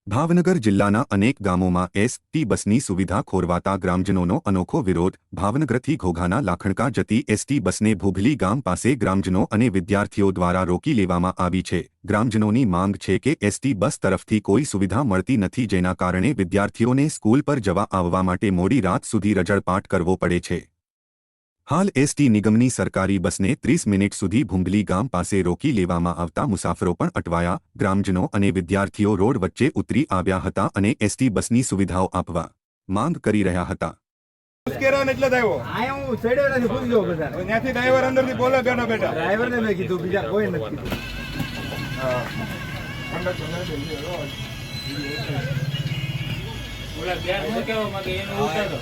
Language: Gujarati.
ભાવનગર જિલ્લાના અનેક ગામોમાં એસ.ટી બસની સુવિધા ખોરવાતા ગ્રામજનોનો અનોખો વિરોધ। ભાવનગરથી ઘોઘાના લાખણકા જતી એસ.ટી બસને ભૂગલી ગામ પાસે ગ્રામજનો અને વિદ્યાર્થીઓ દ્વારા રોકી લેવામાં આવી છે। ગ્રામજનોની માંગ છે કે એસ.ટી બસ તરફથી કોઈ સુવિધા મળતી નથી, જેના કારણે વિદ્યાર્થીઓને સ્કૂલ પર જવા આવવા માટે મોડી રાત સુધી રજળપાટ કરવો પડે છે। हाल एस.टी निगमनी सरकारी बसने 30 मिनिट सुधी भूंगली गाम पासे रोकी लेवामां आवता मुसाफरो पण अटवाया। ग्रामजनों अने विद्यार्थीओ रोड वच्चे उतरी आव्या हता अने एस.टी बसनी सुविधाओ आपवा मांग करी रह्या हता। ઉશ્કેરાને એટલે જ આવ્યો આ હું ચડ્યો નથી, પૂરી ગયો બધા ત્યાંથી ડ્રાઈવર અંદરથી બોલે બેઠા બેઠા ડ્રાઈવરને મેં કીધું, બીજા કોઈ નથી કીધું। હા કંડક્ટર ને બોલ્યો ઓલા બેન શું કહેવા માંગે એનું ઉતારો